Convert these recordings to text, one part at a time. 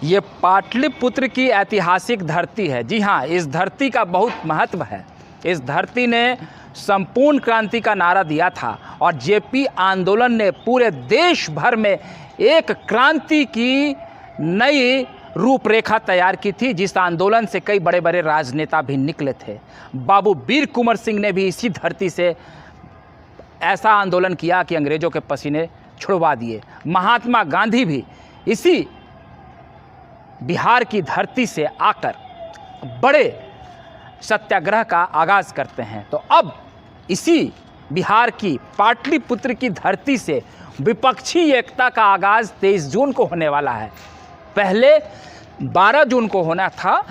ये पाटलिपुत्र की ऐतिहासिक धरती है। जी हाँ, इस धरती का बहुत महत्व है। इस धरती ने संपूर्ण क्रांति का नारा दिया था और जेपी आंदोलन ने पूरे देश भर में एक क्रांति की नई रूपरेखा तैयार की थी, जिस आंदोलन से कई बड़े बड़े राजनेता भी निकले थे। बाबू वीर कुंवर सिंह ने भी इसी धरती से ऐसा आंदोलन किया कि अंग्रेजों के पसीने छुड़वा दिए। महात्मा गांधी भी इसी बिहार की धरती से आकर बड़े सत्याग्रह का आगाज़ करते हैं। तो अब इसी बिहार की पाटलिपुत्र की धरती से विपक्षी एकता का आगाज़ 23 जून को होने वाला है। पहले 12 जून को होना था,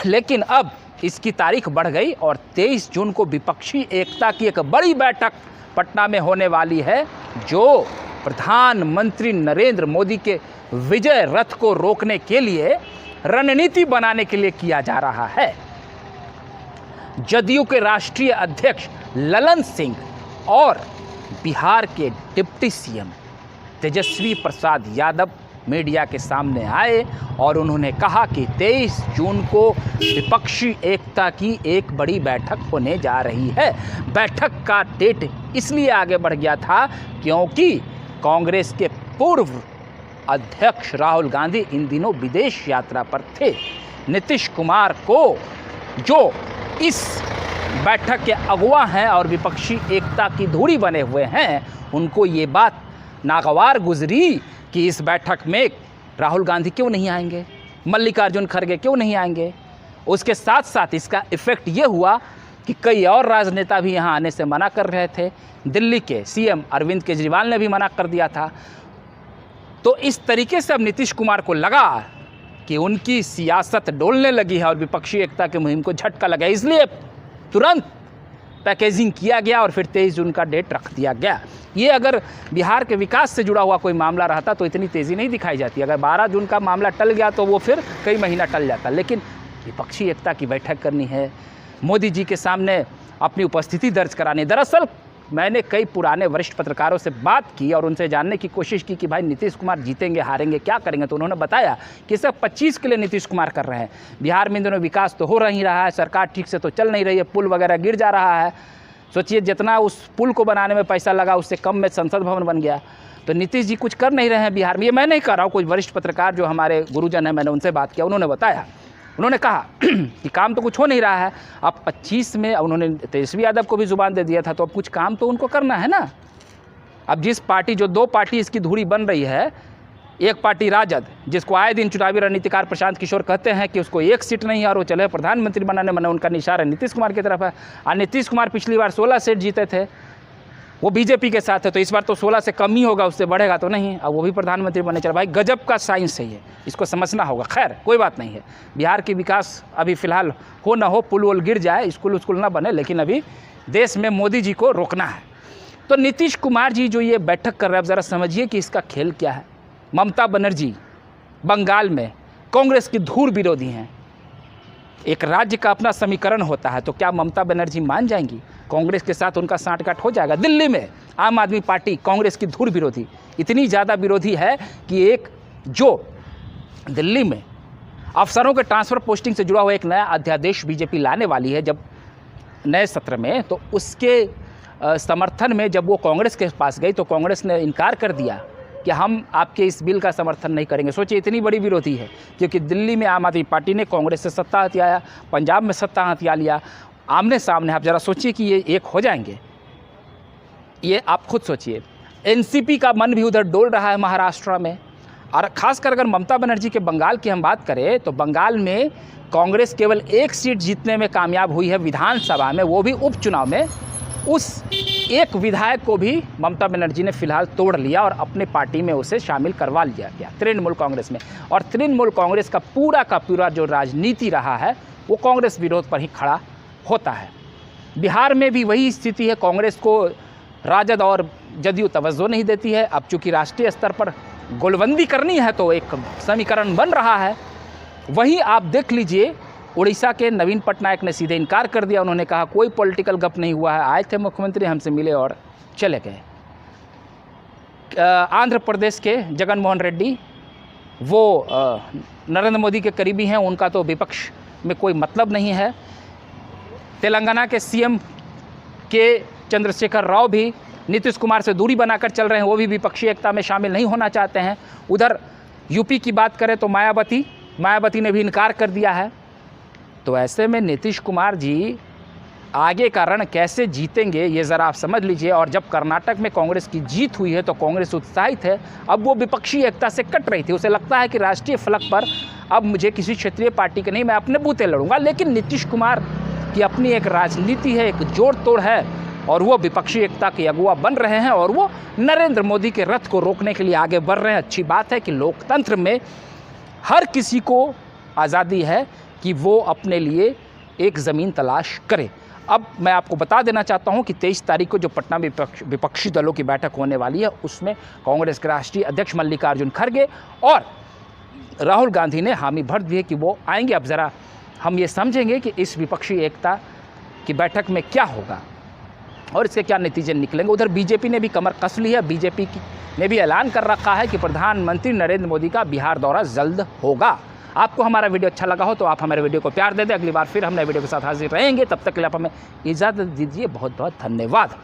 लेकिन अब इसकी तारीख बढ़ गई और 23 जून को विपक्षी एकता की एक बड़ी बैठक पटना में होने वाली है, जो प्रधानमंत्री नरेंद्र मोदी के विजय रथ को रोकने के लिए रणनीति बनाने के लिए किया जा रहा है। जदयू के राष्ट्रीय अध्यक्ष ललन सिंह और बिहार के deputy CM Tejashwi Prasad Yadav media के सामने आए और उन्होंने कहा कि 23 जून को विपक्षी एकता की एक बड़ी बैठक होने जा रही है। बैठक का डेट इसलिए आगे बढ़ गया था क्योंकि कांग्रेस के पूर्व अध्यक्ष राहुल गांधी इन दिनों विदेश यात्रा पर थे। नीतीश कुमार को, जो इस बैठक के अगुवा हैं और विपक्षी एकता की धुरी बने हुए हैं, उनको ये बात नागवार गुजरी कि इस बैठक में राहुल गांधी क्यों नहीं आएंगे, मल्लिकार्जुन खड़गे क्यों नहीं आएंगे। उसके साथ साथ इसका इफ़ेक्ट ये हुआ कि कई और राजनेता भी यहाँ आने से मना कर रहे थे। दिल्ली के सीएम अरविंद केजरीवाल ने भी मना कर दिया था। तो इस तरीके से अब नीतीश कुमार को लगा कि उनकी सियासत डोलने लगी है और विपक्षी एकता की मुहिम को झटका लगा, इसलिए तुरंत पैकेजिंग किया गया और फिर 23 जून का डेट रख दिया गया। ये अगर बिहार के विकास से जुड़ा हुआ कोई मामला रहता तो इतनी तेज़ी नहीं दिखाई जाती। अगर 12 जून का मामला टल गया तो वो फिर कई महीना टल जाता। लेकिन विपक्षी एकता की बैठक करनी है, मोदी जी के सामने अपनी उपस्थिति दर्ज करानी। दरअसल मैंने कई पुराने वरिष्ठ पत्रकारों से बात की और उनसे जानने की कोशिश की कि भाई नीतीश कुमार जीतेंगे, हारेंगे, क्या करेंगे। तो उन्होंने बताया कि सिर्फ 25 के लिए नीतीश कुमार कर रहे हैं। बिहार में इन दिनों विकास तो हो नहीं रहा है, सरकार ठीक से तो चल नहीं रही है, पुल वगैरह गिर जा रहा है। सोचिए, जितना उस पुल को बनाने में पैसा लगा उससे कम में संसद भवन बन गया। तो नीतीश जी कुछ कर नहीं रहे हैं बिहार में। ये मैं नहीं कर रहा हूँ, कुछ वरिष्ठ पत्रकार जो हमारे गुरुजन हैं, मैंने उनसे बात किया, उन्होंने बताया। उन्होंने कहा कि काम तो कुछ हो नहीं रहा है। अब 25 में उन्होंने तेजस्वी यादव को भी जुबान दे दिया था, तो अब कुछ काम तो उनको करना है ना। अब जिस पार्टी, जो 2 पार्टी इसकी धुरी बन रही है, एक पार्टी राजद, जिसको आए दिन चुनावी रणनीतिकार प्रशांत किशोर कहते हैं कि उसको 1 सीट नहीं है और वो चले प्रधानमंत्री बनाने, मैंने उनका निशाना नीतीश कुमार की तरफ है। और नीतीश कुमार पिछली बार 16 सीट जीते थे, वो बीजेपी के साथ है, तो इस बार तो 16 से कम ही होगा, उससे बढ़ेगा तो नहीं। अब वो भी प्रधानमंत्री बनने चला। भाई गजब का साइंस है ये, इसको समझना होगा। खैर कोई बात नहीं है, बिहार की विकास अभी फ़िलहाल हो ना हो, पुल वुल गिर जाए, स्कूल ना बने, लेकिन अभी देश में मोदी जी को रोकना है। तो नीतीश कुमार जी जो ये बैठक कर रहे हैं, अब ज़रा समझिए कि इसका खेल क्या है। ममता बनर्जी बंगाल में कांग्रेस की धूर विरोधी हैं। एक राज्य का अपना समीकरण होता है, तो क्या ममता बनर्जी मान जाएंगी? कांग्रेस के साथ उनका सांठगांठ हो जाएगा। दिल्ली में आम आदमी पार्टी कांग्रेस की धुर विरोधी, इतनी ज़्यादा विरोधी है कि एक जो दिल्ली में अफसरों के ट्रांसफ़र पोस्टिंग से जुड़ा हुआ एक नया अध्यादेश बीजेपी लाने वाली है जब नए सत्र में, तो उसके समर्थन में जब वो कांग्रेस के पास गई तो कांग्रेस ने इनकार कर दिया कि हम आपके इस बिल का समर्थन नहीं करेंगे। सोचिए, इतनी बड़ी विरोधी है, क्योंकि दिल्ली में आम आदमी पार्टी ने कांग्रेस से सत्ता हथियाया, पंजाब में सत्ता हथिया लिया, आमने सामने। आप ज़रा सोचिए कि ये एक हो जाएंगे, ये आप खुद सोचिए। एनसीपी का मन भी उधर डोल रहा है महाराष्ट्र में। और ख़ासकर अगर ममता बनर्जी के बंगाल की हम बात करें तो बंगाल में कांग्रेस केवल 1 सीट जीतने में कामयाब हुई है विधानसभा में, वो भी उपचुनाव में। उस एक विधायक को भी ममता बनर्जी ने फिलहाल तोड़ लिया और अपने पार्टी में उसे शामिल करवा लिया गया, तृणमूल कांग्रेस में। और तृणमूल कांग्रेस का पूरा जो राजनीति रहा है वो कांग्रेस विरोध पर ही खड़ा होता है। बिहार में भी वही स्थिति है, कांग्रेस को राजद और जदयू तवज्जो नहीं देती है। अब चूँकि राष्ट्रीय स्तर पर गोलबंदी करनी है तो एक समीकरण बन रहा है। वहीं आप देख लीजिए, उड़ीसा के नवीन पटनायक ने सीधे इनकार कर दिया। उन्होंने कहा कोई पॉलिटिकल गप नहीं हुआ है, आए थे मुख्यमंत्री, हमसे मिले और चले गए। आंध्र प्रदेश के जगन मोहन रेड्डी, वो नरेंद्र मोदी के करीबी हैं, उनका तो विपक्ष में कोई मतलब नहीं है। तेलंगाना के सीएम के चंद्रशेखर राव भी नीतीश कुमार से दूरी बनाकर चल रहे हैं, वो भी विपक्षी एकता में शामिल नहीं होना चाहते हैं। उधर यूपी की बात करें तो मायावती ने भी इनकार कर दिया है। तो ऐसे में नीतीश कुमार जी आगे का रण कैसे जीतेंगे ये ज़रा आप समझ लीजिए। और जब कर्नाटक में कांग्रेस की जीत हुई है तो कांग्रेस उत्साहित है, अब वो विपक्षी एकता से कट रही थी। उसे लगता है कि राष्ट्रीय फलक पर अब मुझे किसी क्षेत्रीय पार्टी के नहीं, मैं अपने बूते लड़ूंगा। लेकिन नीतीश कुमार की अपनी एक राजनीति है, एक जोड़ तोड़ है, और वो विपक्षी एकता के अगुवा बन रहे हैं और वो नरेंद्र मोदी के रथ को रोकने के लिए आगे बढ़ रहे हैं। अच्छी बात है कि लोकतंत्र में हर किसी को आज़ादी है कि वो अपने लिए एक ज़मीन तलाश करे। अब मैं आपको बता देना चाहता हूं कि 23 तारीख को जो पटना में विपक्षी दलों की बैठक होने वाली है, उसमें कांग्रेस के राष्ट्रीय अध्यक्ष मल्लिकार्जुन खड़गे और राहुल गांधी ने हामी भर दी है कि वो आएंगे। अब ज़रा हम ये समझेंगे कि इस विपक्षी एकता की बैठक में क्या होगा और इसके क्या नतीजे निकलेंगे। उधर बीजेपी ने भी कमर कस ली है। बीजेपी ने भी ऐलान कर रखा है कि प्रधानमंत्री नरेंद्र मोदी का बिहार दौरा जल्द होगा। आपको हमारा वीडियो अच्छा लगा हो तो आप हमारे वीडियो को प्यार दे दें। अगली बार फिर हम नए वीडियो के साथ हाजिर रहेंगे, तब तक के लिए आप हमें इजाज़त दीजिए। बहुत बहुत धन्यवाद।